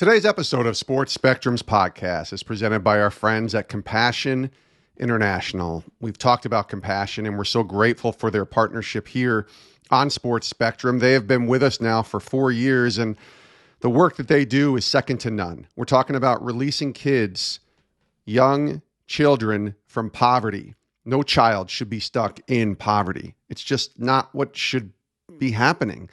Today's episode of Sports Spectrum's podcast is presented by our friends at Compassion International. We've talked about Compassion, and we're so grateful for their partnership here on Sports Spectrum. They have been with us now for 4 years, and the work that they do is second to none. We're talking about releasing kids, young children, from poverty. No child should be stuck in poverty. It's just not what should be happening.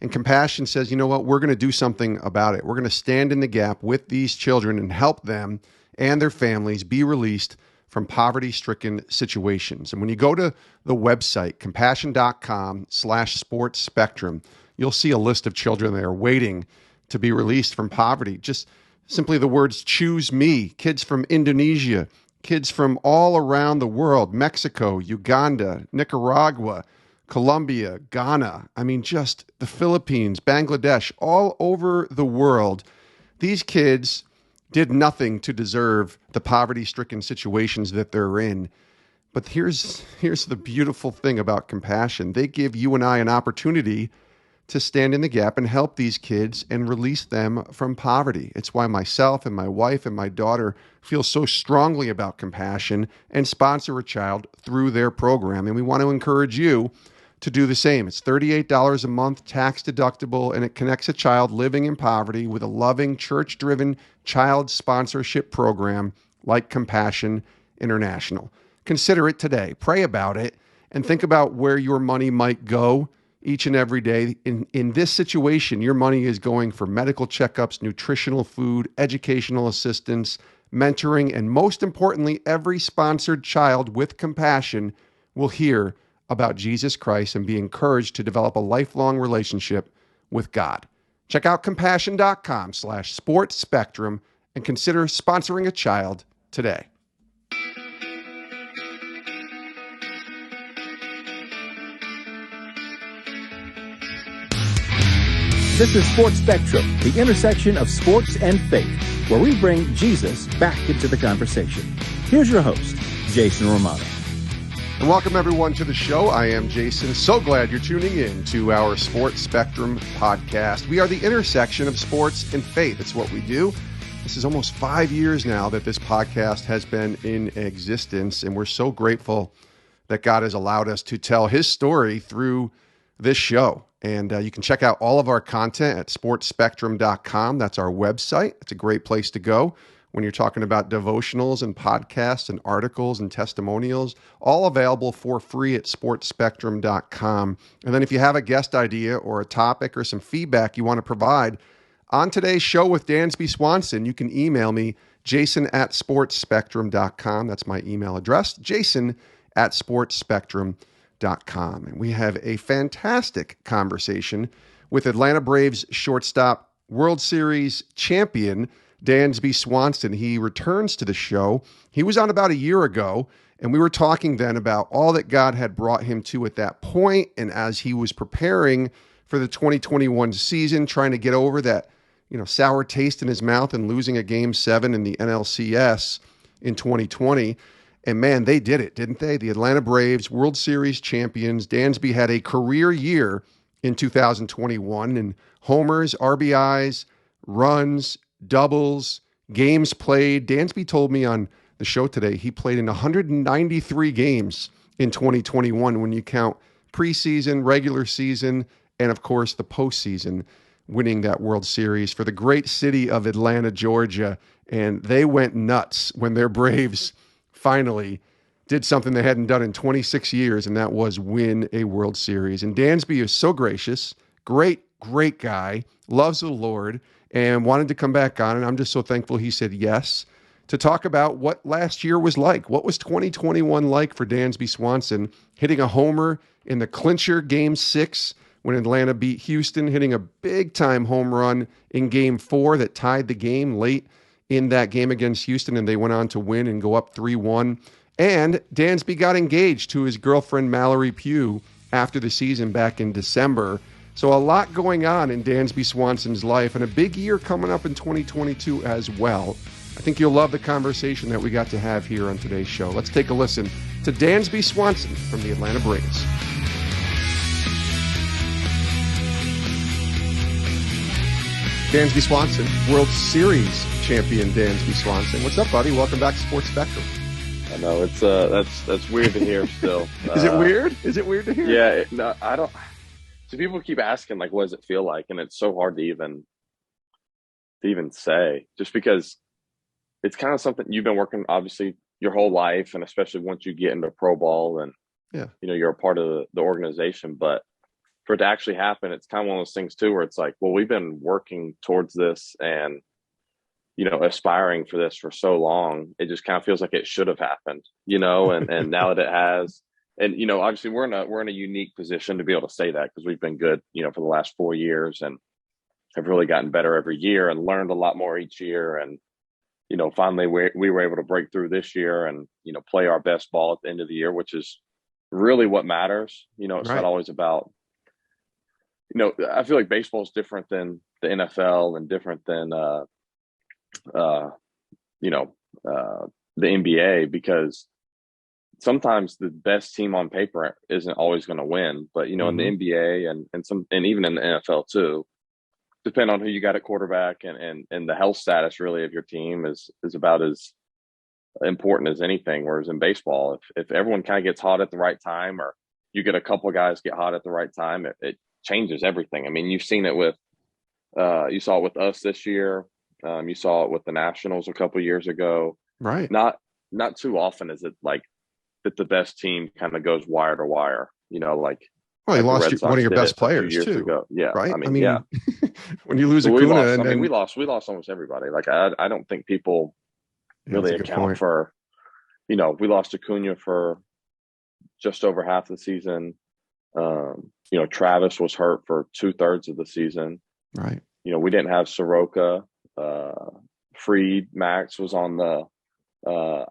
And Compassion says, you know what, we're going to do something about it. We're going to stand in the gap with these children and help them and their families be released from poverty-stricken situations. And when you go to the website, compassion.com/sportsspectrum, you'll see a list of children that are waiting to be released from poverty. Just simply the words, choose me, kids from Indonesia, kids from all around the world, Mexico, Uganda, Nicaragua, Colombia, Ghana, just the Philippines, Bangladesh, all over the world. These kids did nothing to deserve the poverty-stricken situations that they're in. But here's the beautiful thing about Compassion. They give you and I an opportunity to stand in the gap and help these kids and release them from poverty. It's why myself and my wife and my daughter feel so strongly about Compassion and sponsor a child through their program. And we want to encourage you to do the same. It's $38 a month, tax deductible, and it connects a child living in poverty with a loving, church-driven child sponsorship program like Compassion International. Consider it today. Pray about it and think about where your money might go each and every day. In this situation, your money is going for medical checkups, nutritional food, educational assistance, mentoring, and most importantly, every sponsored child with Compassion will hear about Jesus Christ and be encouraged to develop a lifelong relationship with God. Check out compassion.com/sportsspectrum and consider sponsoring a child today. This is Sports Spectrum, the intersection of sports and faith, where we bring Jesus back into the conversation. Here's your host, Jason Romano. And welcome everyone to the show. I am Jason. So glad you're tuning in to our Sports Spectrum podcast. We are the intersection of sports and faith. It's what we do. This is almost 5 years now that this podcast has been in existence, and we're so grateful that God has allowed us to tell his story through this show. And you can check out all of our content at sportspectrum.com. That's our website. It's a great place to go when you're talking about devotionals and podcasts and articles and testimonials, all available for free at sportspectrum.com. And then if you have a guest idea or a topic or some feedback you want to provide on today's show with Dansby Swanson, you can email me, jason@sportspectrum.com. That's my email address, jason@sportspectrum.com. And we have a fantastic conversation with Atlanta Braves shortstop, World Series champion, Dansby Swanson. He returns to the show. He was on about a year ago, and we were talking then about all that God had brought him to at that point, and as he was preparing for the 2021 season, trying to get over that, sour taste in his mouth and losing a Game 7 in the NLCS in 2020. And man, they did it, didn't they? The Atlanta Braves, World Series champions. Dansby had a career year in 2021 in homers, RBIs, runs, doubles, games played. Dansby told me on the show today he played in 193 games in 2021 when you count preseason, regular season, and of course the postseason, winning that World Series for the great city of Atlanta, Georgia. And they went nuts when their Braves finally did something they hadn't done in 26 years, and that was win a World Series. And Dansby is so gracious, great guy, loves the Lord, and wanted to come back on, and I'm just so thankful he said yes, to talk about what last year was like. What was 2021 like for Dansby Swanson, hitting a homer in the clincher Game 6 when Atlanta beat Houston, hitting a big-time home run in Game 4 that tied the game late in that game against Houston, and they went on to win and go up 3-1. And Dansby got engaged to his girlfriend, Mallory Pugh, after the season back in December. So a lot going on in Dansby Swanson's life, and a big year coming up in 2022 as well. I think you'll love the conversation that we got to have here on today's show. Let's take a listen to Dansby Swanson from the Atlanta Braves. Dansby Swanson, World Series champion Dansby Swanson. What's up, buddy? Welcome back to Sports Spectrum. I know it's that's weird to hear still. Is it weird? Is it weird to hear? Yeah, no, I don't. So people keep asking like, what does it feel like? And it's so hard to even say, just because it's kind of something you've been working obviously your whole life, and especially once you get into pro ball and you're a part of the organization. But for it to actually happen, it's kind of one of those things too, where it's like, well, we've been working towards this and aspiring for this for so long. It just kind of feels like it should have happened, and now that it has. And obviously we're in a unique position to be able to say that, because we've been good for the last 4 years and have really gotten better every year and learned a lot more each year. And finally we were able to break through this year and play our best ball at the end of the year, which is really what matters. It's not always about, I feel like baseball is different than the NFL and different than the NBA, because sometimes the best team on paper isn't always going to win. But in the NBA and even in the NFL too, depend on who you got at quarterback, and the health status really of your team is about as important as anything. Whereas in baseball, if everyone kind of gets hot at the right time, or you get a couple of guys get hot at the right time, it changes everything. I mean, you've seen it with you saw it with us this year. You saw it with the Nationals a couple of years ago. Right. Not too often is it like that the best team kind of goes wire to wire. Well, you lost one of your best players years too. Ago. Yeah, right. I mean yeah. When you lose So Acuna, we lost almost everybody. Like I don't think people really account for. We lost Acuna for just over half the season. Travis was hurt for 2/3 of the season. Right. We didn't have Soroka. Freed, Max was on the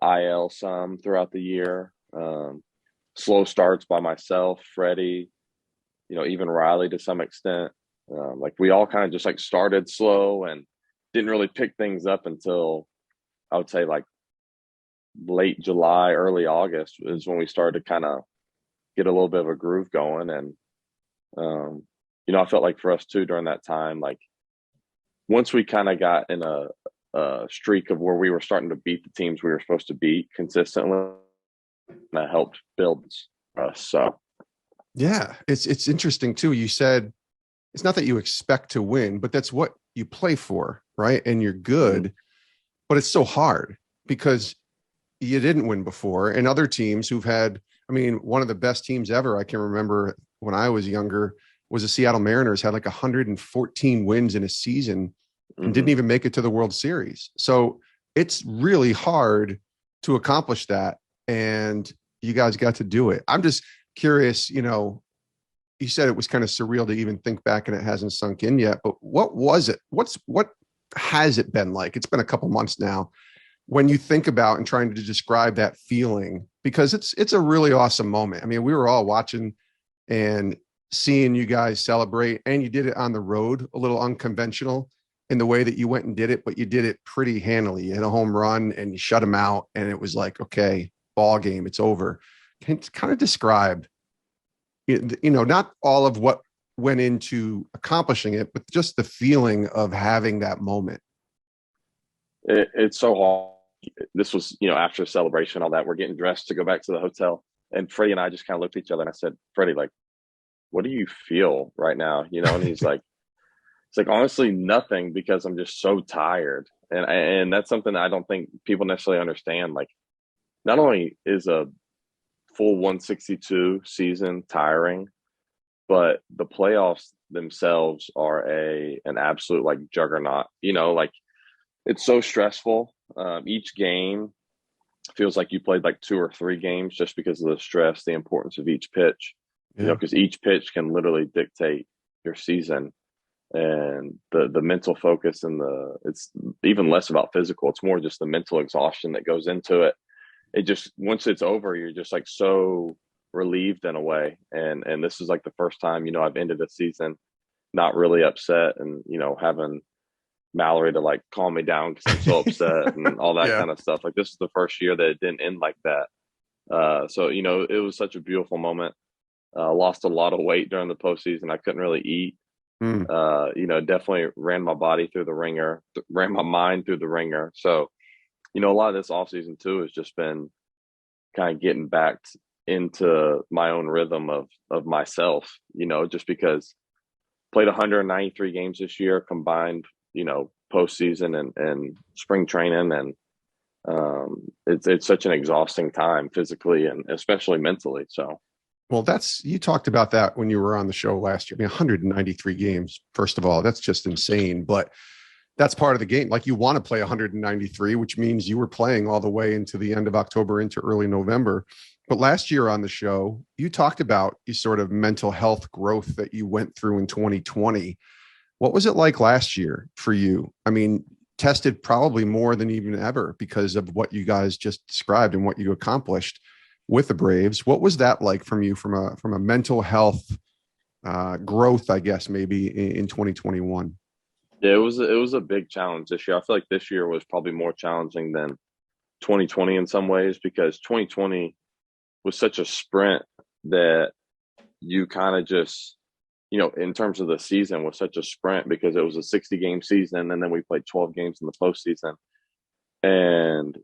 IL some throughout the year. Slow starts by myself, Freddie, even Riley to some extent. Like we all kind of just like started slow and didn't really pick things up until I would say like late July, early August is when we started to kind of get a little bit of a groove going. And, I felt like for us too, during that time, like once we kind of got in a streak of where we were starting to beat the teams we were supposed to beat consistently, that helped build us. So, yeah, it's interesting too. You said it's not that you expect to win, but that's what you play for, right? And you're good, but it's so hard because you didn't win before, and other teams who've had, I mean, one of the best teams ever, I can remember when I was younger, was the Seattle Mariners, had like 114 wins in a season and didn't even make it to the World Series. So it's really hard to accomplish that. And you guys got to do it. I'm just curious, you said it was kind of surreal to even think back and it hasn't sunk in yet, but what was it? What has it been like? It's been a couple months now when you think about and trying to describe that feeling, because it's a really awesome moment. I mean, we were all watching and seeing you guys celebrate, and you did it on the road, a little unconventional in the way that you went and did it, but you did it pretty handily. You hit a home run and you shut them out, and it was like, okay, ball game, it's over. Can you kind of describe, not all of what went into accomplishing it, but just the feeling of having that moment? It's so hard. This was, after celebration, all that, we're getting dressed to go back to the hotel, and Freddie and I just kind of looked at each other, and I said, Freddie, like, what do you feel right now? And he's like, it's like, honestly, nothing, because I'm just so tired. And that's something that I don't think people necessarily understand. Like, not only is a full 162 season tiring, but the playoffs themselves are an absolute like juggernaut. Like, it's so stressful. Each game feels like you played like 2 or 3 games, just because of the stress, the importance of each pitch. Because each pitch can literally dictate your season, and the mental focus, and it's even less about physical. It's more just the mental exhaustion that goes into it. It just, once it's over, you're just like so relieved in a way. And this is like the first time, I've ended a season not really upset, and, having Mallory to like calm me down because I'm so upset and all that kind of stuff. Like, this is the first year that it didn't end like that. So, it was such a beautiful moment. Lost a lot of weight during the postseason. I couldn't really eat. Mm. Definitely ran my body through the ringer, ran my mind through the ringer. So, a lot of this offseason too has just been kind of getting back into my own rhythm of myself, just because played 193 games this year combined, postseason and spring training. And it's such an exhausting time physically and especially mentally. So, Well, you talked about that when you were on the show last year. I mean, 193 games, first of all, that's just insane. But that's part of the game. Like, you want to play 193, which means you were playing all the way into the end of October, into early November. But last year on the show, you talked about your sort of mental health growth that you went through in 2020. What was it like last year for you? I mean, tested probably more than even ever because of what you guys just described and what you accomplished with the Braves. What was that like from you, from a mental health growth, I guess, maybe in 2021? Yeah, it was a big challenge this year. I feel like this year was probably more challenging than 2020 in some ways, because 2020 was such a sprint that you kind of just, in terms of the season, was such a sprint because it was a 60-game season, and then we played 12 games in the postseason, and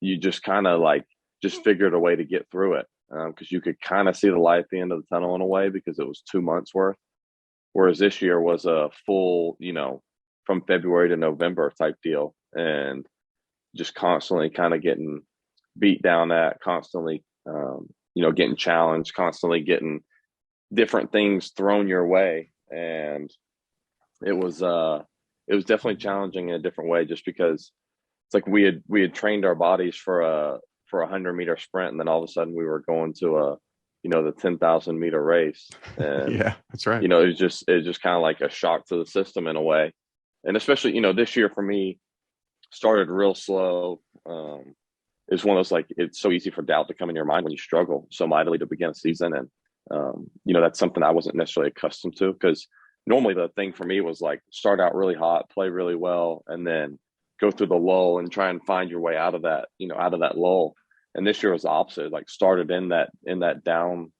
you just kind of like just figured a way to get through it, because you could kind of see the light at the end of the tunnel in a way, because it was 2 months worth. Whereas this year was a full, from February to November type deal, and just constantly kind of getting beat down at, constantly, getting challenged, constantly getting different things thrown your way. And it was definitely challenging in a different way, just because it's like we had trained our bodies for a 100-meter sprint, and then all of a sudden we were going to the 10,000-meter race. And Yeah, that's right. it was just kind of like a shock to the system in a way. And especially, this year for me started real slow. It's one of those, like, it's so easy for doubt to come in your mind when you struggle so mightily to begin a season. And, that's something I wasn't necessarily accustomed to, because normally the thing for me was like start out really hot, play really well, and then go through the lull and try and find your way out of that lull. And this year was the opposite, like started in that down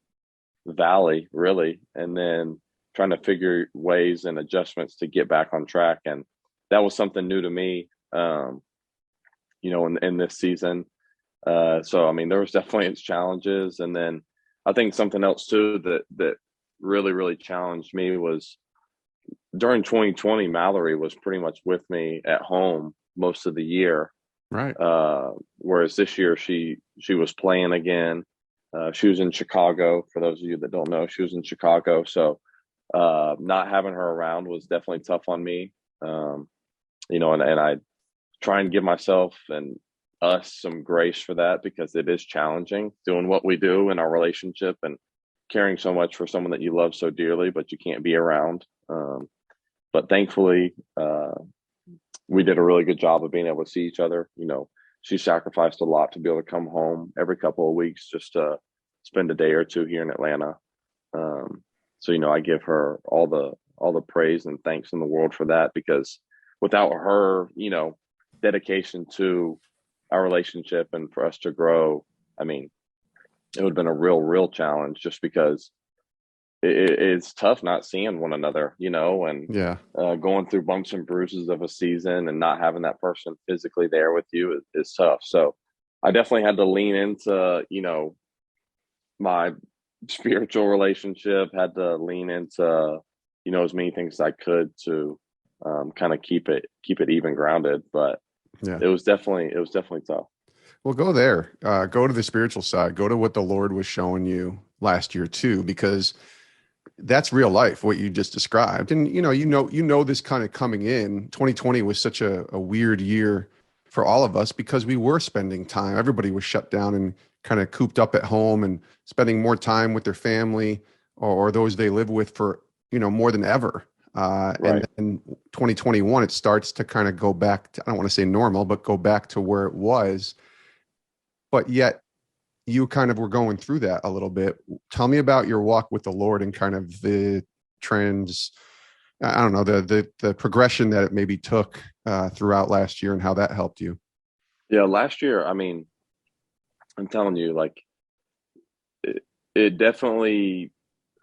valley really, and then trying to figure ways and adjustments to get back on track. And that was something new to me, in this season. So, I mean, there was definitely its challenges. And then I think something else too that really, really challenged me was during 2020, Mallory was pretty much with me at home most of the year. Right. Whereas this year she was playing again. She was in Chicago. For those of you that don't know, she was in Chicago. So not having her around was definitely tough on me. And I try and give myself and us some grace for that, because it is challenging doing what we do in our relationship and caring so much for someone that you love so dearly, but you can't be around. But thankfully, we did a really good job of being able to see each other. She sacrificed a lot to be able to come home every couple of weeks just to spend a day or two here in Atlanta. So, I give her all the praise and thanks in the world for that, because without her, dedication to our relationship and for us to grow, I mean, it would have been a real challenge, just because it's tough not seeing one another, and Yeah. going through bumps and bruises of a season and not having that person physically there with you is tough. So I definitely had to lean into, my spiritual relationship, had to lean into, as many things as I could to kind of keep it even grounded. But Yeah. it was definitely tough. Well, go there. Go to the spiritual side. Go to what the Lord was showing you last year too, because that's real life, what you just described. And this kind of coming in. 2020 was such a weird year for all of us, because we were spending time. Everybody was shut down and kind of cooped up at home and spending more time with their family or those they live with for more than ever. Right. And then 2021, it starts to kind of go back to, I don't want to say normal, but go back to where it was. But yet you kind of were going through that a little bit. Tell me about your walk with the Lord and kind of the trends. I don't know, the progression that it maybe took throughout last year and how that helped you. Yeah, last year, I mean, I'm telling you, like, it definitely,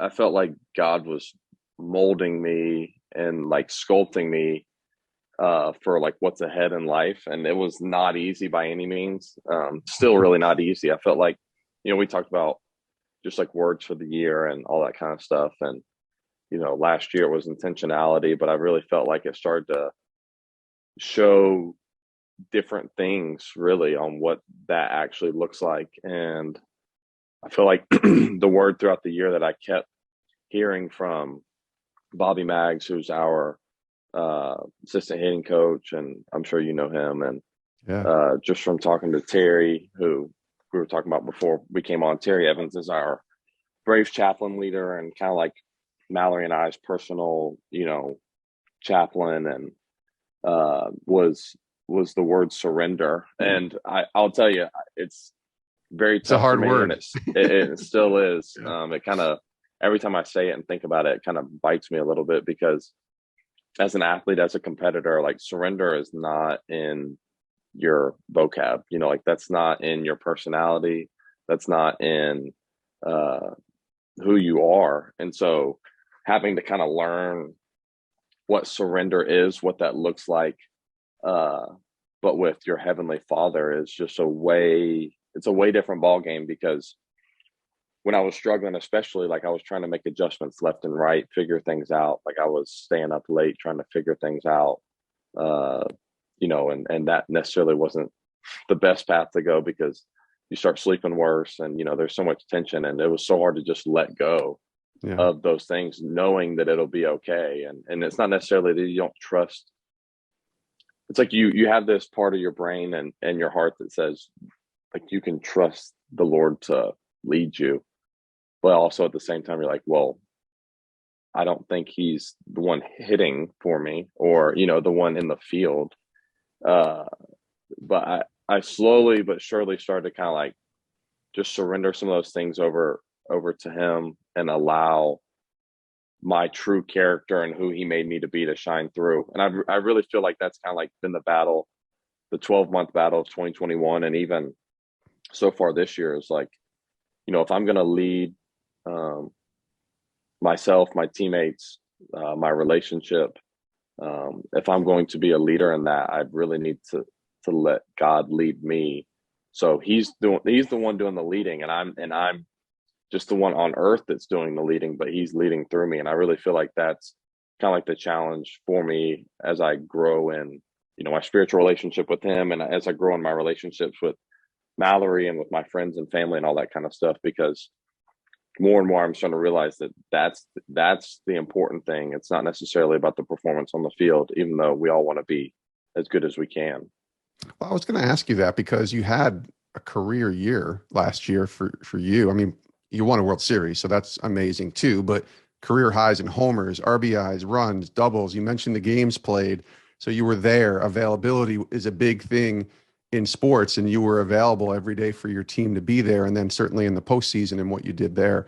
I felt like God was molding me and like sculpting me for like what's ahead in life. And it was not easy by any means. Still really not easy. I felt like, we talked about just like words for the year and all that kind of stuff. And, last year it was intentionality, but I really felt like it started to show different things really on what that actually looks like. And I feel like the word throughout the year that I kept hearing from Bobby Maggs, who's our assistant hitting coach, and I'm sure you know him, and just from talking to Terry, who we were talking about before we came on. Terry Evans is our Braves chaplain leader and kind of like Mallory and I's personal, chaplain, and was the word surrender. And I'll tell you, it's very tough. It's a hard word. And it still is. It kind of, every time I say it and think about it, it kind of bites me a little bit, because as an athlete, as a competitor, like surrender is not in your vocab, like that's not in your personality. That's not in who you are. And so having to kind of learn what surrender is, what that looks like, but with your heavenly Father, is just it's a way different ball game. Because when I was struggling, especially, like I was trying to make adjustments left and right, figure things out. Like I was staying up late trying to figure things out, and that necessarily wasn't the best path to go, because you start sleeping worse, and there's so much tension, and it was so hard to just let go of those things, knowing that it'll be okay. And it's not necessarily that you don't trust. It's like you have this part of your brain and your heart that says, like, you can trust the Lord to lead you. But also at the same time, you're like, well, I don't think he's the one hitting for me, or, the one in the field. But I slowly but surely started to kind of like just surrender some of those things over to him, and allow my true character and who he made me to be to shine through. And I really feel like that's kind of like been the 12-month battle of 2021. And even so far this year is like, if I'm going to lead myself, my teammates, my relationship, if I'm going to be a leader in that, I really need to let God lead me. So he's the one doing the leading, and I'm just the one on earth that's doing the leading, but he's leading through me. And I really feel like that's kind of like the challenge for me as I grow in, my spiritual relationship with him, and as I grow in my relationships with Mallory and with my friends and family and all that kind of stuff. Because more and more I'm starting to realize that that's the important thing. It's not necessarily about the performance on the field, even though we all want to be as good as we can. Well, I was going to ask you that, because you had a career year last year for you. I mean, you won a World Series, so that's amazing too, but career highs in homers, RBIs, runs, doubles. You mentioned the games played, so you were there. Availability is a big thing in sports, and you were available every day for your team to be there. And then certainly in the postseason and what you did there.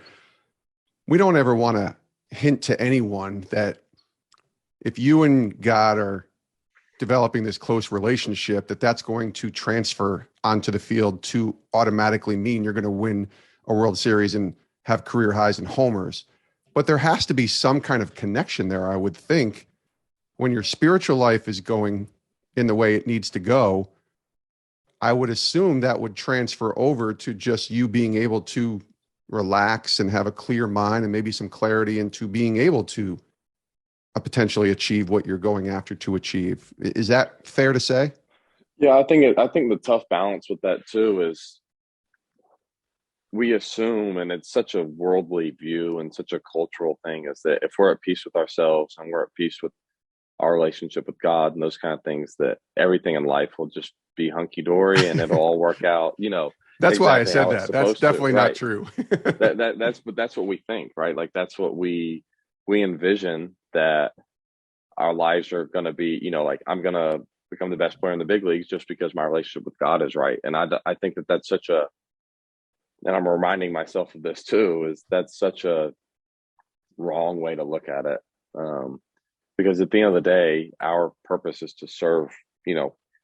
We don't ever want to hint to anyone that if you and God are developing this close relationship, that's going to transfer onto the field to automatically mean you're going to win a World Series and have career highs in homers. But there has to be some kind of connection there, I would think. When your spiritual life is going in the way it needs to go, I would assume that would transfer over to just you being able to relax and have a clear mind and maybe some clarity into being able to potentially achieve what you're going after to achieve. Is that fair to say? Yeah, I think the tough balance with that too is we assume, and it's such a worldly view and such a cultural thing, is that if we're at peace with ourselves and we're at peace with our relationship with God and those kind of things, that everything in life will just be hunky-dory and it'll all work out, That's exactly why I said that. That's definitely not true. That's what we think, right? Like that's what we envision, that our lives are going to be, like I'm going to become the best player in the big leagues just because my relationship with God is right. And I think that that's such a, and I'm reminding myself of this too, is that's such a wrong way to look at it. Because at the end of the day, our purpose is to serve,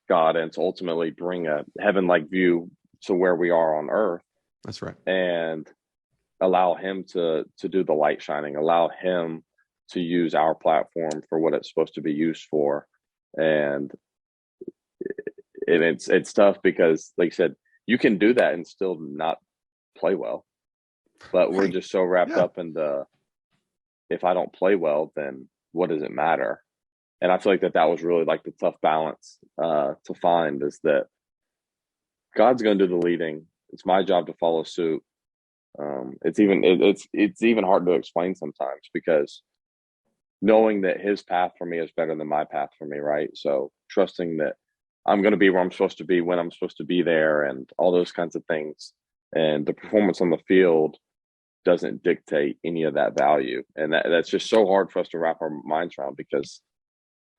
God, and to ultimately bring a heaven-like view to where we are on earth. That's right. And allow him to do the light shining, allow him to use our platform for what it's supposed to be used for. And it's tough because, like you said, you can do that and still not play well. But we're just so wrapped up in if I don't play well, then what does it matter? And I feel like that was really like the tough balance to find, is that God's going to do the leading. It's my job to follow suit. It's even hard to explain sometimes, because knowing that his path for me is better than my path for me, right? So trusting that I'm going to be where I'm supposed to be when I'm supposed to be there, and all those kinds of things. And the performance on the field doesn't dictate any of that value. And that's just so hard for us to wrap our minds around, because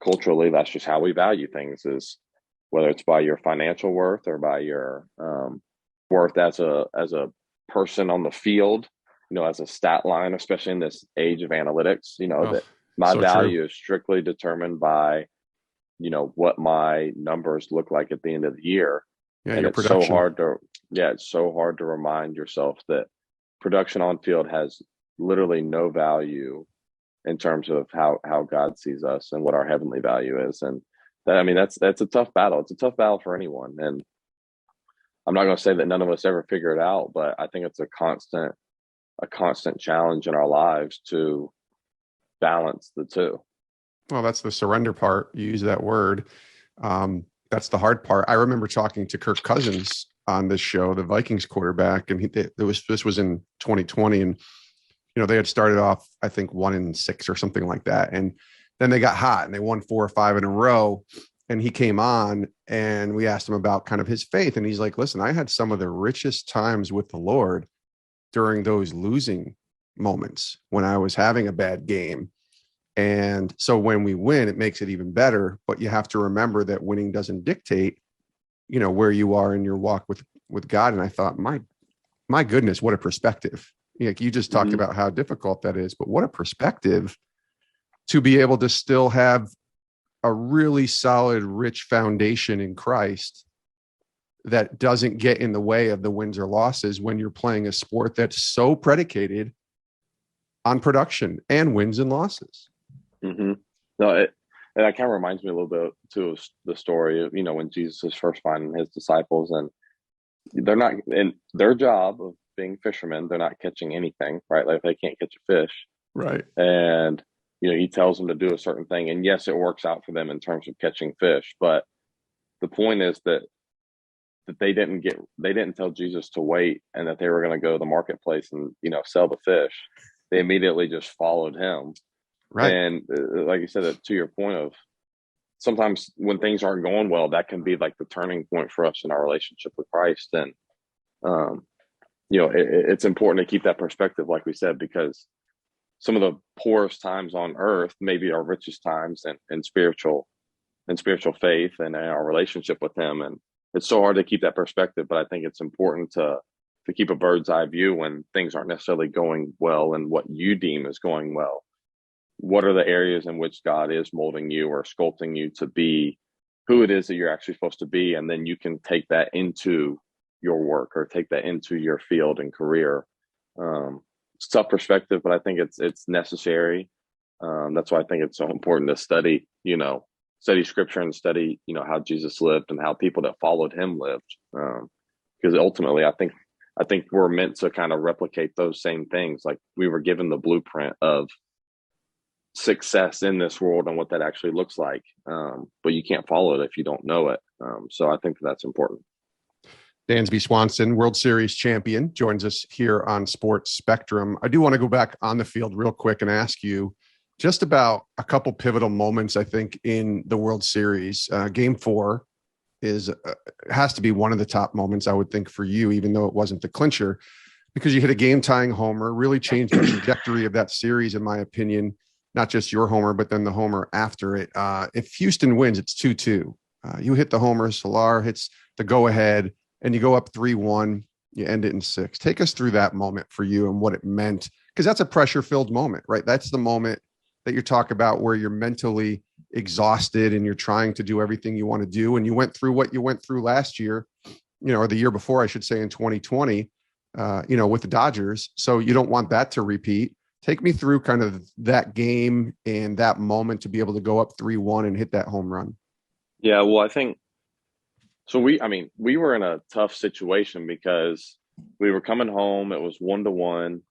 culturally, that's just how we value things, is whether it's by your financial worth or by your worth as a person on the field, as a stat line, especially in this age of analytics, that my value is strictly determined by, what my numbers look like at the end of the year. Yeah, and it's so hard to remind yourself that production on field has literally no value in terms of how God sees us and what our heavenly value is. And that's a tough battle. It's a tough battle for anyone. And I'm not going to say that none of us ever figure it out, but I think it's a constant challenge in our lives to balance the two. Well, that's the surrender part. You use that word. That's the hard part. I remember talking to Kirk Cousins on this show, the Vikings quarterback, and this was in 2020, and they had started off, I think, 1-6 or something like that, and then they got hot and they won 4 or 5 in a row. And he came on and we asked him about kind of his faith, and he's like, "Listen, I had some of the richest times with the Lord during those losing moments when I was having a bad game." And so when we win, it makes it even better. But you have to remember that winning doesn't dictate, where you are in your walk with God. And I thought, my goodness, what a perspective. Like, you just talked about how difficult that is, but what a perspective to be able to still have a really solid, rich foundation in Christ that doesn't get in the way of the wins or losses when you're playing a sport that's so predicated on production and wins and losses. Mm-hmm. No, and that kind of reminds me a little bit too of the story of, when Jesus is first finding his disciples, and they're not in their job of being fishermen. They're not catching anything, right? Like, they can't catch a fish. Right. And, he tells them to do a certain thing, and yes, it works out for them in terms of catching fish. But the point is that they didn't tell Jesus to wait and that they were going to go to the marketplace and, sell the fish. They immediately just followed him. Right. And like you said, to your point of, sometimes when things aren't going well, that can be like the turning point for us in our relationship with Christ. And, it's important to keep that perspective, like we said, because some of the poorest times on earth may be our richest times in spiritual faith and in our relationship with him. And it's so hard to keep that perspective, but I think it's important to keep a bird's eye view when things aren't necessarily going well and what you deem is going well. What are the areas in which God is molding you or sculpting you to be who it is that you're actually supposed to be? And then you can take that into your work or take that into your field and career. It's tough perspective, but I think it's necessary. That's why I think it's so important to study scripture and study, how Jesus lived and how people that followed him lived. Because ultimately, I think we're meant to kind of replicate those same things. Like, we were given the blueprint of success in this world and what that actually looks like. But you can't follow it if you don't know it. So I think that's important. Dansby Swanson, World Series champion, joins us here on Sports Spectrum. I do want to go back on the field real quick and ask you just about a couple pivotal moments, I think, in the World Series. Game 4 has to be one of the top moments, I would think, for you, even though it wasn't the clincher, because you hit a game-tying homer, really changed the trajectory of that series, in my opinion. Not just your homer, but then the homer after it. If Houston wins, it's 2-2. You hit the homer, Solar hits the go-ahead, and you go up 3-1. You end it in 6. Take us through that moment for you and what it meant, because that's a pressure-filled moment, right? That's the moment that you talk about where you're mentally exhausted and you're trying to do everything you want to do. And you went through what you went through last year, or the year before, I should say, in 2020, with the Dodgers. So you don't want that to repeat. Take me through kind of that game and that moment to be able to go up 3-1 and hit that home run. Yeah, well, I think so. We were in a tough situation because we were coming home. It was 1-1.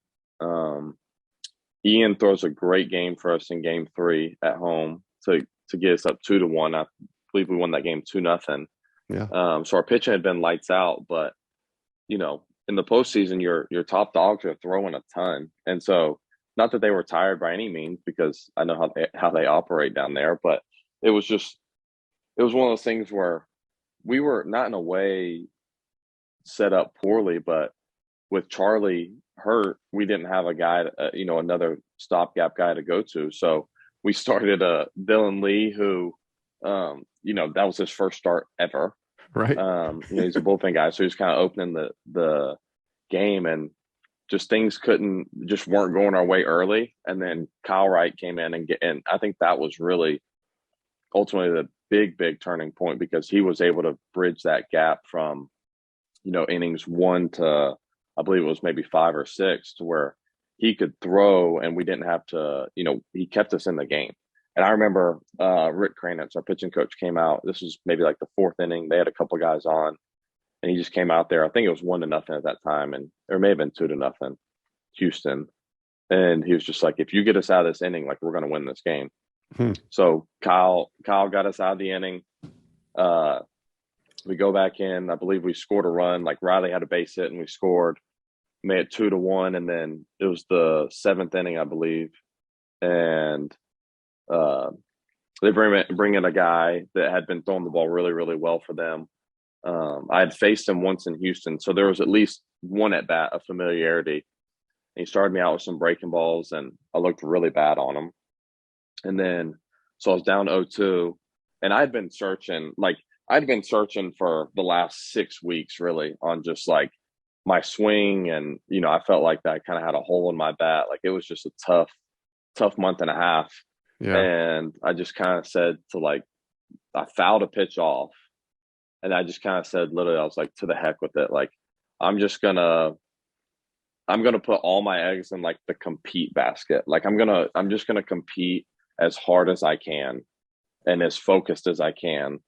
Ian throws a great game for us in game 3 at home to get us up 2-1. I believe we won that game 2-0. Yeah. So our pitching had been lights out, but in the postseason, your top dogs are throwing a ton, and so not that they were tired by any means, because I know how they operate down there, but it was one of those things where we were not in a way set up poorly, but with Charlie hurt, we didn't have a guy, another stopgap guy to go to. So we started Dylan Lee, who, that was his first start ever. Right. He's a bullpen guy, so he's kind of opening the game, and just things weren't going our way early. And then Kyle Wright came in and I think that was really ultimately the big turning point, because he was able to bridge that gap from, innings 1 to, I believe it was maybe 5 or 6, to where he could throw and we didn't have to, he kept us in the game. And I remember Rick Kranitz, our pitching coach, came out. This was maybe like the 4th inning. They had a couple guys on, and he just came out there. I think it was 1-0 at that time, and it may have been 2-0, Houston. And he was just like, if you get us out of this inning, like, we're going to win this game. So Kyle got us out of the inning. We go back in. I believe we scored a run. Like, Riley had a base hit and we scored. Made it 2-1, and then it was the 7th inning, I believe, and they bring in a guy that had been throwing the ball really, really well for them. I had faced him once in Houston, so there was at least one at bat of familiarity. And he started me out with some breaking balls, and I looked really bad on him. And then, so I was down 0-2, and I'd been searching for the last 6 weeks, really, on just like my swing. And, I felt like that kind of had a hole in my bat. Like, it was just a tough month and a half. Yeah. And I just kind of said I fouled a pitch off, and I just kind of said, literally, I was like, to the heck with it. Like, I'm gonna put all my eggs in like the compete basket. Like, I'm just gonna compete as hard as I can and as focused as I can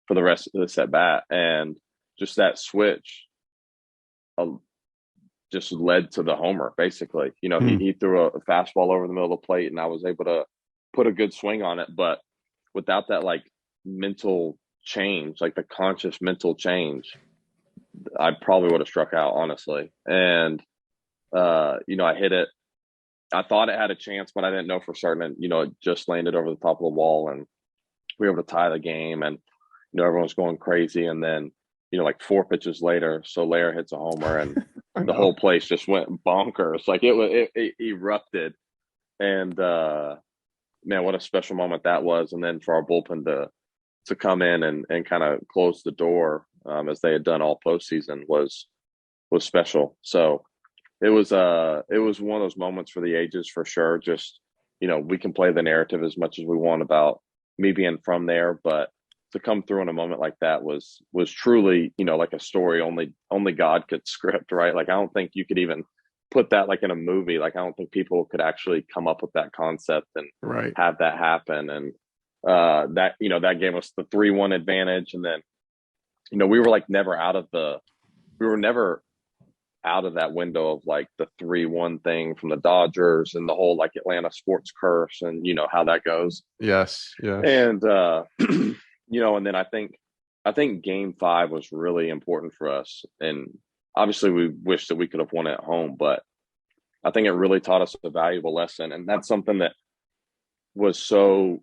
for the rest of this at bat. And just that switch just led to the homer, basically. He threw a fastball over the middle of the plate, and I was able to put a good swing on it. But without that like mental change, like the conscious mental change, I probably would have struck out, honestly. And I hit it. I thought it had a chance, but I didn't know for certain. And it just landed over the top of the wall, and we were able to tie the game. And everyone's going crazy. And then like 4 pitches later, Soler hits a homer, and the whole place just went bonkers. Like, it erupted. And man, what a special moment that was. And then for our bullpen to come in and kind of close the door, as they had done all postseason, was special. So it was one of those moments for the ages, for sure. Just, we can play the narrative as much as we want about me being from there, but to come through in a moment like that was truly, like a story only God could script, right? Like, I don't think you could even put that like in a movie. Like, I don't think people could actually come up with that concept and have that happen. And that gave us the 3-1 advantage. And then, we were like never out of that window of like the 3-1 thing from the Dodgers and the whole like Atlanta sports curse, and how that goes. Yes. And and then I think game 5 was really important for us. And obviously we wish that we could have won at home, but I think it really taught us a valuable lesson. And that's something that was so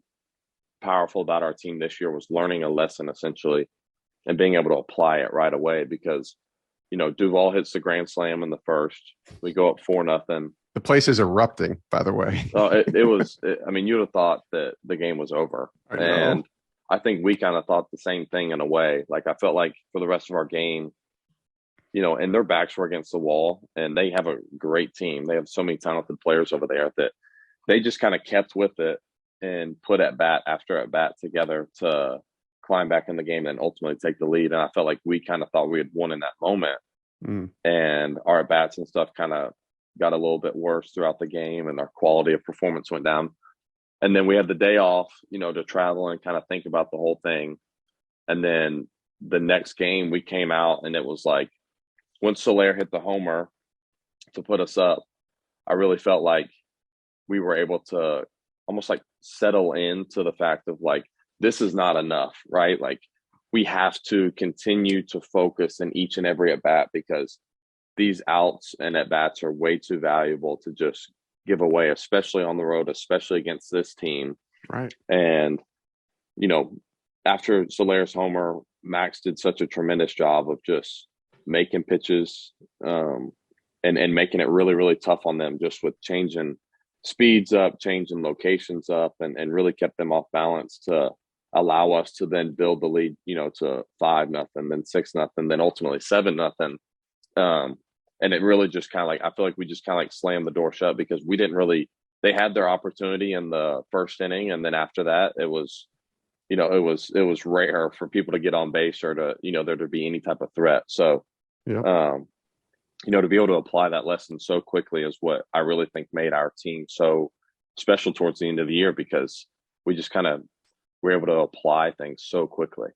powerful about our team this year, was learning a lesson, essentially, and being able to apply it right away. Because Duvall hits the grand slam in the first. We go up 4-0. The place is erupting, by the way. I mean, you'd have thought that the game was over. And I think we kind of thought the same thing in a way. Like, I felt like for the rest of our game, and their backs were against the wall, and they have a great team. They have so many talented players over there that they just kind of kept with it and put at bat after at bat together to climb back in the game and ultimately take the lead. And I felt like we kind of thought we had won in that moment. And our at bats and stuff kind of got a little bit worse throughout the game and our quality of performance went down. And then we had the day off, to travel and kind of think about the whole thing. And then the next game we came out and it was like, once Soler hit the homer to put us up, I really felt like we were able to almost like settle into the fact of like, this is not enough, right? Like we have to continue to focus in each and every at bat because these outs and at bats are way too valuable to just give away, especially on the road, especially against this team. Right. And, after Soler's homer, Max did such a tremendous job of just making pitches and making it really, really tough on them, just with changing speeds up, changing locations up, and really kept them off balance to allow us to then build the lead, to 5-0, then 6-0, then ultimately 7-0. And it really just kind of like, I feel like we just kind of like slammed the door shut because we didn't really, they had their opportunity in the first inning. And then after that, it was rare for people to get on base or to, there to be any type of threat. So, Yeah. To be able to apply that lesson so quickly is what I really think made our team so special towards the end of the year, because we just kind of were able to apply things so quickly.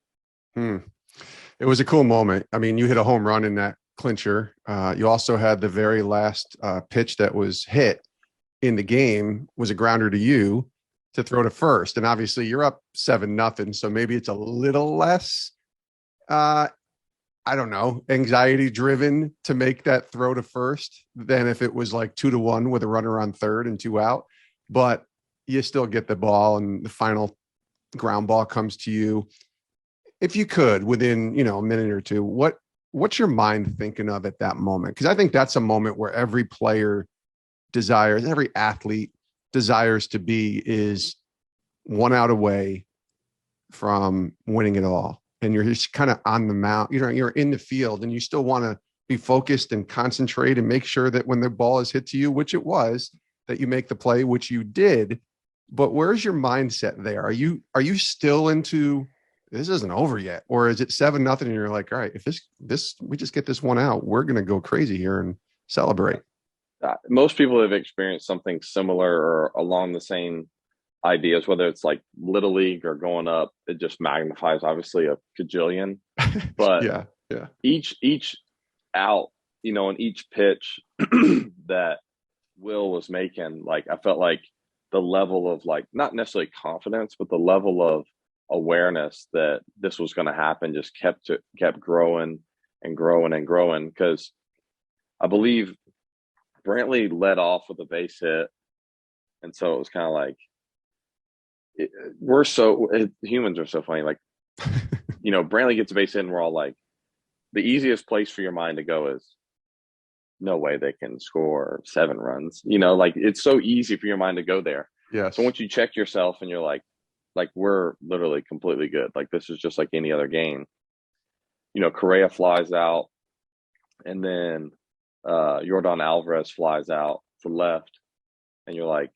It was a cool moment. I mean, you hit a home run in that clincher. You also had the very last pitch that was hit in the game was a grounder to you to throw to first. And obviously you're up 7-0. So maybe it's a little less, I don't know, anxiety driven to make that throw to first than if it was like 2-1 with a runner on third and 2 out, but you still get the ball and the final ground ball comes to you. If you could, within, a minute or two, what's your mind thinking of at that moment? Because I think that's a moment where every player desires, every athlete desires to be, is 1 out away from winning it all. And you're just kind of on the mound, you're in the field and you still want to be focused and concentrate and make sure that when the ball is hit to you, which it was, that you make the play, which you did. But where's your mindset there? Are you still into, this isn't over yet? Or is it 7-0 and you're like, all right, if this we just get this one out, we're going to go crazy here and celebrate? Most people have experienced something similar or along the same ideas, whether it's like little league or going up. It just magnifies obviously a cajillion. But yeah. Each out, and each pitch that Will was making, like I felt like the level of like not necessarily confidence, but the level of awareness that this was going to happen just kept growing and growing and growing. Because I believe Brantley led off with a base hit, and so it was kind of like humans are so funny. Like, Brantley gets a base hit, and we're all like, the easiest place for your mind to go is, no way they can score 7 runs. Like it's so easy for your mind to go there. Yeah. So once you check yourself and you're like we're literally completely good. Like this is just like any other game. Correa flies out, and then Yordan Alvarez flies out to left, and you're like,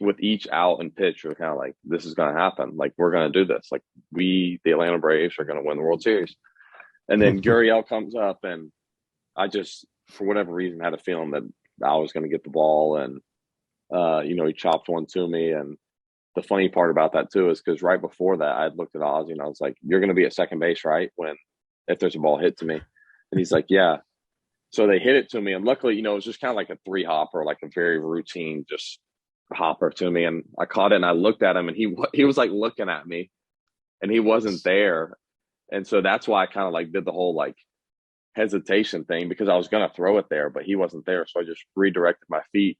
with each out and pitch, you're kind of like, this is going to happen. Like we're going to do this. Like the Atlanta Braves are going to win the World Series. And then Gurriel comes up, and I just, for whatever reason, had a feeling that I was going to get the ball, and he chopped one to me. And the funny part about that too is because right before that, I had looked at Ozzy and I was like, "You're going to be at second base, right? If there's a ball hit to me?" And he's like, "Yeah." So they hit it to me, and luckily, it was just kind of like a 3-hopper, like a very routine, just hopper to me. And I caught it, and I looked at him, and he was like looking at me, and he wasn't there. And so that's why I kind of like did the whole like hesitation thing, because I was going to throw it there, but he wasn't there. So I just redirected my feet,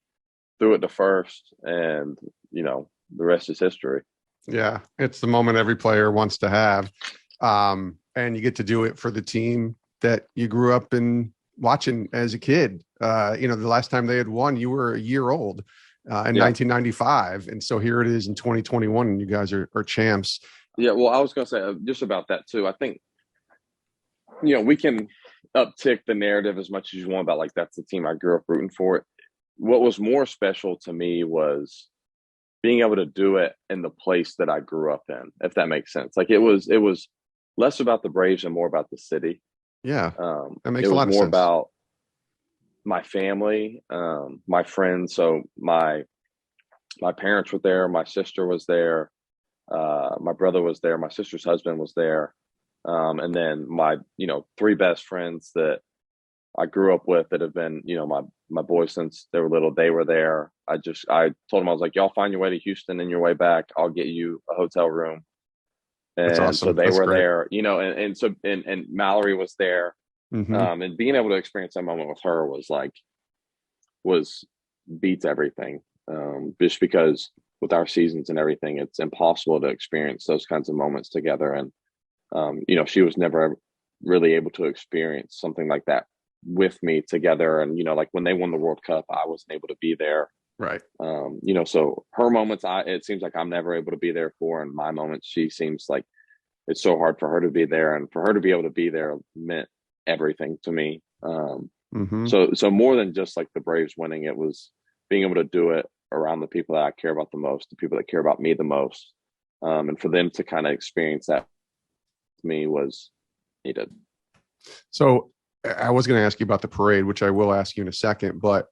threw it to first, and, the rest is history. Yeah. It's the moment every player wants to have. And you get to do it for the team that you grew up in watching as a kid. The last time they had won, you were a year old in 1995. And so here it is in 2021, and you guys are champs. Yeah. Well, I was going to say just about that too. I think, we can uptick the narrative as much as you want about like, that's the team I grew up rooting for. What was more special to me was being able to do it in the place that I grew up in, if that makes sense. Like it was less about the Braves and more about the city. Yeah. That makes a lot of sense. It was more about my family, my friends. So my parents were there, my sister was there, my brother was there, my sister's husband was there, and then my three best friends that I grew up with that have been my boys since they were little. They were there. I told them, I was like, y'all find your way to Houston and your way back, I'll get you a hotel room. That's And awesome. so they That's were great. there, and Mallory was there. Mm-hmm. And being able to experience that moment with her was beats everything. Just because with our seasons and everything, it's impossible to experience those kinds of moments together. And she was never really able to experience something like that with me together. And like when they won the World Cup, I wasn't able to be there. Right. So her moments, it seems like I'm never able to be there for, and my moments, she seems like it's so hard for her to be there, and for her to be able to be there meant everything to me. Mm-hmm. So more than just like the Braves winning, it was being able to do it around the people that I care about the most, the people that care about me the most. And for them to kind of experience that with me was needed. So I was going to ask you about the parade, which I will ask you in a second, but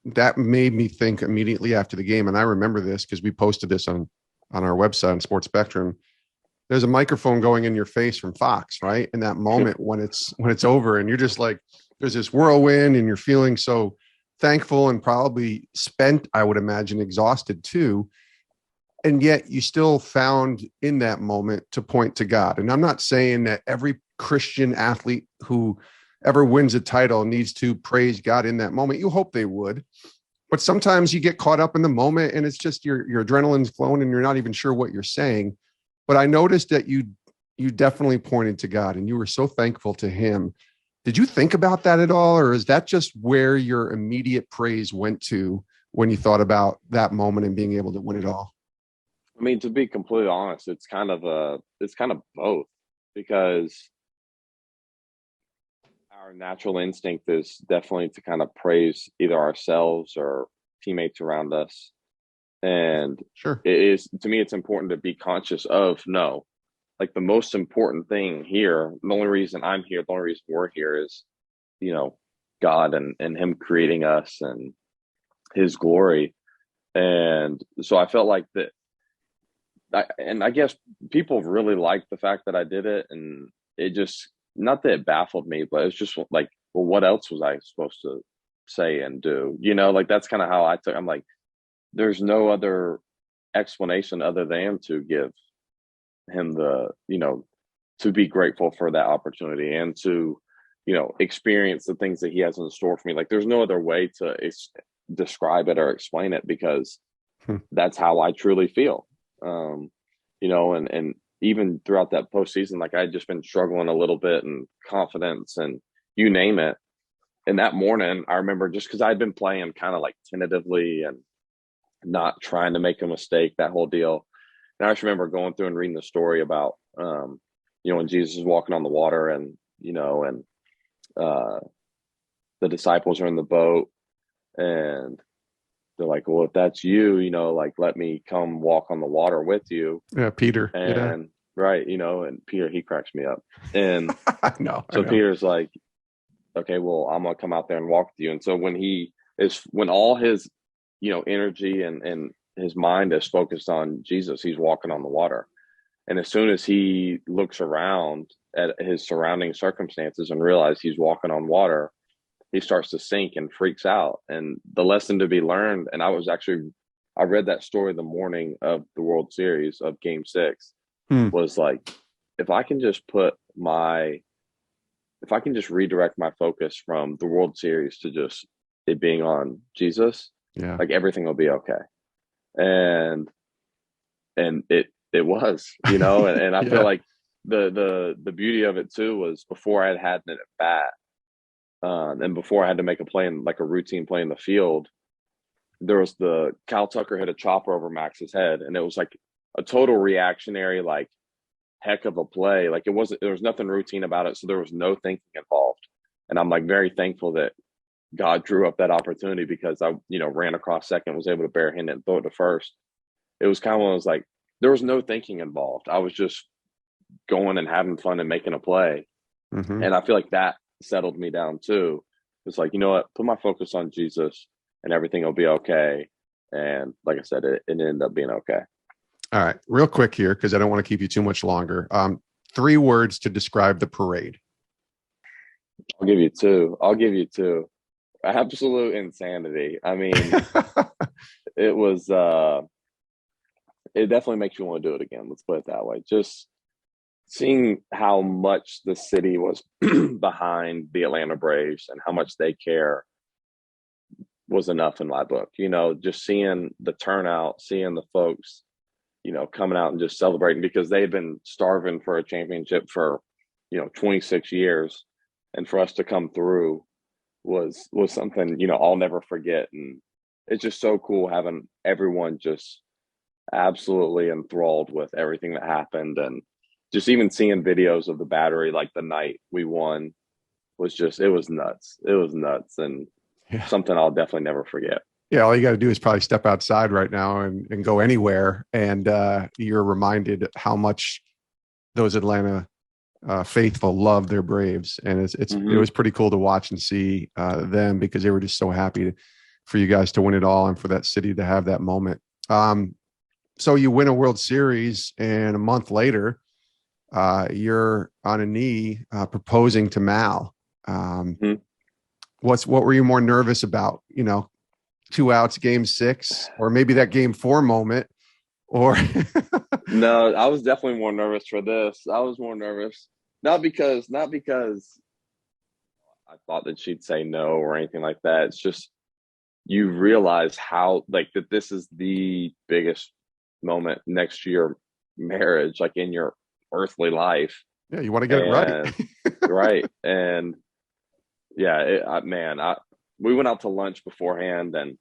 that made me think immediately after the game. And I remember this because we posted this on our website on Sports Spectrum. There's a microphone going in your face from Fox, right? In that moment when it's over, and you're just like, there's this whirlwind and you're feeling so thankful and probably spent, I would imagine, exhausted too. And yet you still found in that moment to point to God. And I'm not saying that every Christian athlete who ever wins a title needs to praise God in that moment. You hope they would, but sometimes you get caught up in the moment and it's just your adrenaline's flowing and you're not even sure what you're saying. But I noticed that you definitely pointed to God and you were so thankful to him. Did you think about that at all? Or is that just where your immediate praise went to when you thought about that moment and being able to win it all? I mean, to be completely honest, it's kind of both, because our natural instinct is definitely to kind of praise either ourselves or teammates around us. And Sure. it is, to me, it's important to be conscious of, no, like the most important thing here, the only reason I'm here, the only reason we're here is, God and him creating us and his glory. And so I felt like that. I guess people really liked the fact that I did it, and it just, not that it baffled me, but it's just like, well, what else was I supposed to say and do? Like that's kind of how I took. I'm like, there's no other explanation other than to give him to be grateful for that opportunity and to, experience the things that he has in store for me. Like there's no other way to describe it or explain it, because that's how I truly feel. And even throughout that postseason, like I'd just been struggling a little bit in confidence and you name it. And that morning, I remember, just because I'd been playing kind of like tentatively and not trying to make a mistake, that whole deal. And I just remember going through and reading the story about, when Jesus is walking on the water and the disciples are in the boat and they're like, well, if that's you, like, let me come walk on the water with you. Yeah, Peter. And right, and Peter, he cracks me up. And I know. Peter's like, okay, well, I'm gonna come out there and walk with you. And so when all his, energy and his mind is focused on Jesus, he's walking on the water. And as soon as he looks around at his surrounding circumstances and realizes he's walking on water, he starts to sink and freaks out. And the lesson to be learned, and I read that story the morning of the World Series of Game 6, was like, if I can just redirect my focus from the World Series to just it being on Jesus, like everything will be okay. And it was, and I feel like the beauty of it too was before I had an at bat, and before I had to make a play in like a routine play in the field, there was the Kyle Tucker hit a chopper over Max's head, and it was like a total reactionary, like heck of a play. Like there was nothing routine about it, so there was no thinking involved. And I'm like very thankful that God drew up that opportunity, because I ran across second, was able to barehand it and throw it to first. It was kind of one of those, like, there was no thinking involved. I was just going and having fun and making a play. And I feel like that settled me down too, it's like, you know what, put my focus on Jesus and everything will be okay. And like I said, it ended up being okay. All right, real quick here, because I don't want to keep you too much longer. 3 words to describe the parade. I'll give you two. Absolute insanity. I mean, it was, it definitely makes you want to do it again. Let's put it that way. Just seeing how much the city was behind the Atlanta Braves and how much they care was enough in my book. You know, just seeing the turnout, seeing the folks, you know, coming out and just celebrating, because they've been starving for a championship for, 26 years. And for us to come through was something, I'll never forget. And it's just so cool having everyone just absolutely enthralled with everything that happened. And just even seeing videos of the Battery, like the night we won, it was nuts. It was nuts. And something I'll definitely never forget. Yeah, all you got to do is probably step outside right now and go anywhere, and you're reminded how much those Atlanta faithful love their Braves, and it was pretty cool to watch and see them, because they were just so happy for you guys to win it all and for that city to have that moment. So you win a World Series, and a month later, you're on a knee proposing to Mal. What were you more nervous about? 2 outs, game 6, or maybe that game 4 moment, or No, I was definitely more nervous for this. I was more nervous, not because I thought that she'd say no or anything like that. It's just, you realize how, like, that this is the biggest moment next to your marriage, like in your earthly life. Yeah, you want to get it right. Right. And yeah, we went out to lunch beforehand, and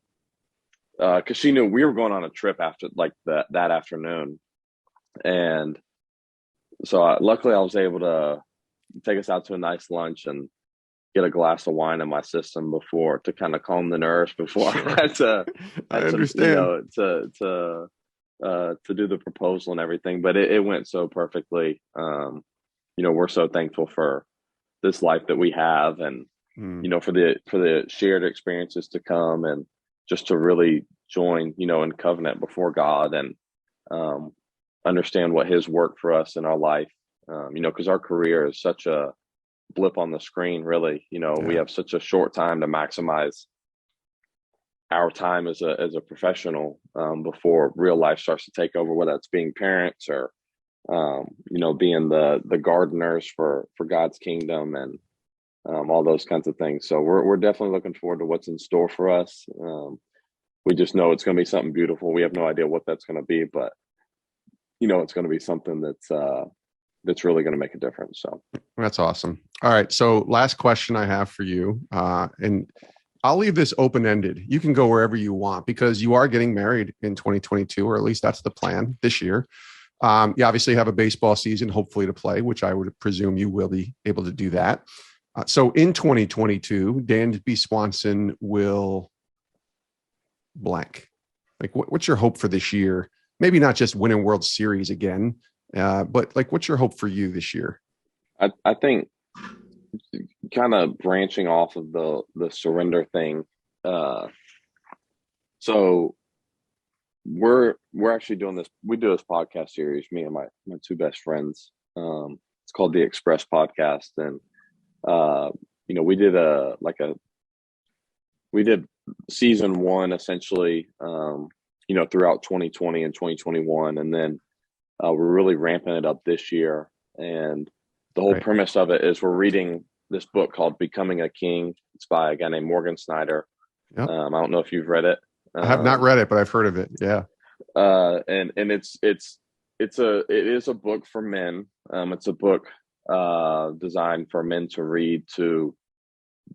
because she knew we were going on a trip after, like, that afternoon. And so luckily I was able to take us out to a nice lunch and get a glass of wine in my system before, to kind of calm the nerves before I had to, I understand. to do the proposal and everything. But it went so perfectly. We're so thankful for this life that we have, and for the shared experiences to come, and just to really join, in covenant before God, and understand what His work for us in our life. Because our career is such a blip on the screen, really. We have such a short time to maximize our time as a professional before real life starts to take over, whether it's being parents or being the gardeners for God's kingdom, and all those kinds of things. So we're definitely looking forward to what's in store for us. We just know it's going to be something beautiful. We have no idea what that's going to be, but it's going to be something that's really going to make a difference. So that's awesome. All right. So last question I have for you, and I'll leave this open-ended. You can go wherever you want, because you are getting married in 2022, or at least that's the plan this year. You obviously have a baseball season, hopefully, to play, which I would presume you will be able to do that. So in 2022, Dansby Swanson will blank. Like, what's your hope for this year? Maybe not just winning World Series again, but like, what's your hope for you this year? I think, kind of branching off of the surrender thing. So we're actually doing this. We do this podcast series, me and my 2 best friends. It's called the Express Podcast, and we did season 1 essentially, throughout 2020 and 2021, and then we're really ramping it up this year. And the whole premise of it is we're reading this book called Becoming a King. It's by a guy named Morgan Snyder. Yep. I don't know if you've read it. I have not read it, but I've heard of it. Yeah. And it is a book for men. It's a book designed for men to read, to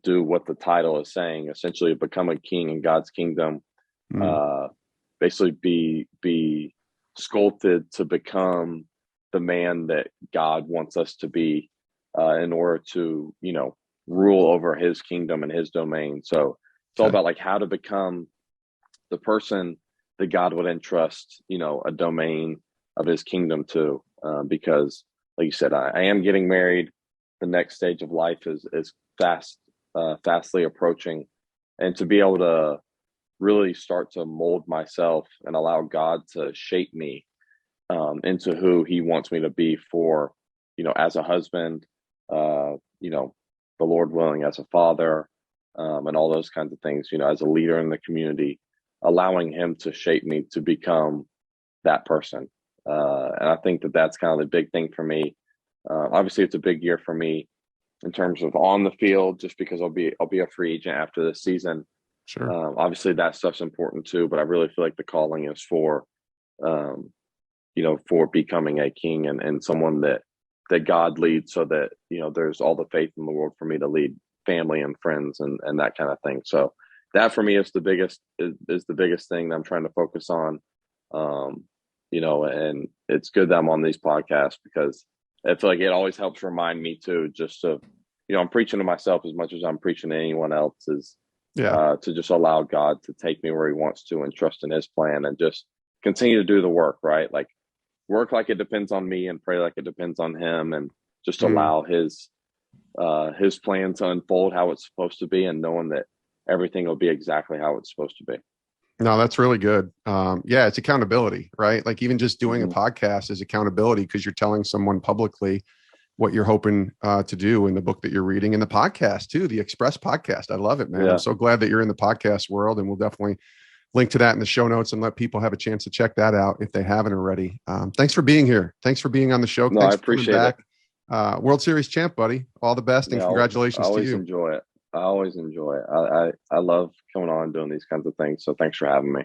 do what the title is saying, essentially become a king in God's kingdom. Basically be sculpted to become the man that God wants us to be, in order to, rule over His kingdom and His domain. So it's all about, like, how to become the person that God would entrust, a domain of His kingdom to, because, like you said, I am getting married. The next stage of life is fast fastly approaching, and to be able to really start to mold myself and allow God to shape me into who He wants me to be for, as a husband, the Lord willing, as a father, and all those kinds of things, as a leader in the community, allowing Him to shape me to become that person. And I think that that's kind of the big thing for me. Obviously, it's a big year for me in terms of on the field, just because I'll be a free agent after this season. Sure. Obviously, that stuff's important too, but I really feel like the calling is for, for becoming a king and someone that God leads, so that there's all the faith in the world for me to lead family and friends and that kind of thing. So that for me is the biggest thing that I'm trying to focus on. And it's good that I'm on these podcasts, because I feel like it always helps remind me too, just to, I'm preaching to myself as much as I'm preaching to anyone else, is to just allow God to take me where He wants to, and trust in His plan, and just continue to do the work, right? Like, work like it depends on me and pray like it depends on Him, and just allow His plan to unfold how it's supposed to be, and knowing that everything will be exactly how it's supposed to be. No, that's really good. Yeah, it's accountability, right? Like, even just doing a podcast is accountability, because you're telling someone publicly what you're hoping to do in the book that you're reading, and the podcast too, the Express podcast. I love it, man. Yeah. I'm so glad that you're in the podcast world, and we'll definitely link to that in the show notes and let people have a chance to check that out if they haven't already. Thanks for being here. Thanks for being on the show. No, Thanks I appreciate for coming back. World Series champ, buddy. All the best, and congratulations to you. I always enjoy it. I love coming on and doing these kinds of things. So thanks for having me.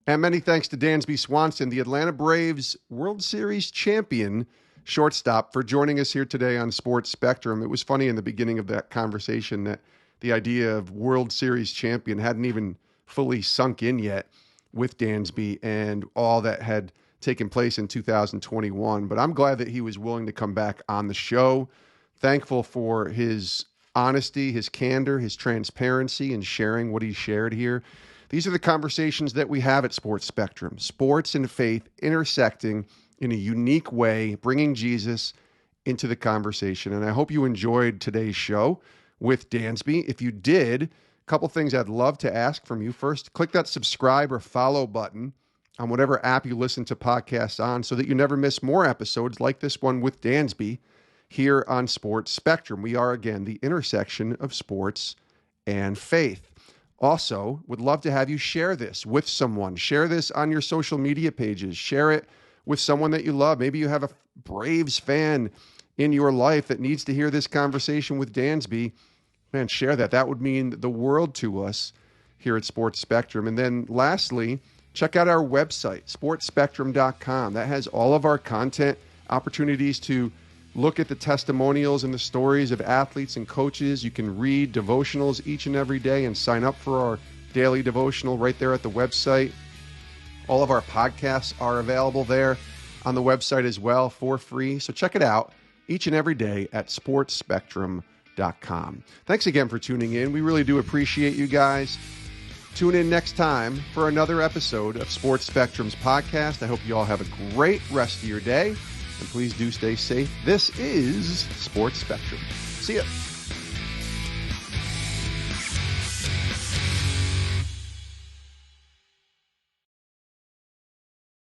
And many thanks to Dansby Swanson, the Atlanta Braves World Series champion shortstop, for joining us here today on Sports Spectrum. It was funny in the beginning of that conversation that the idea of World Series champion hadn't even fully sunk in yet with Dansby and all that had taken place in 2021. But I'm glad that he was willing to come back on the show. Thankful for his honesty, his candor, his transparency, and sharing what he shared here. These are the conversations that we have at Sports Spectrum. Sports and faith intersecting in a unique way, bringing Jesus into the conversation. And I hope you enjoyed today's show with Dansby. If you did, a couple things I'd love to ask from you. First, click that subscribe or follow button on whatever app you listen to podcasts on, so that you never miss more episodes like this one with Dansby here on Sports Spectrum. We are, again, the intersection of sports and faith. Also, would love to have you share this with someone. Share this on your social media pages. Share it with someone that you love. Maybe you have a Braves fan in your life that needs to hear this conversation with Dansby. Man, share that. That would mean the world to us here at Sports Spectrum. And then lastly, check out our website, sportspectrum.com. That has all of our content, opportunities to look at the testimonials and the stories of athletes and coaches. You can read devotionals each and every day and sign up for our daily devotional right there at the website. All of our podcasts are available there on the website as well for free. So check it out each and every day at sportspectrum.com. Thanks again for tuning in. We really do appreciate you guys. Tune in next time for another episode of Sports Spectrum's podcast. I hope you all have a great rest of your day. And please do stay safe. This is Sports Spectrum. See ya.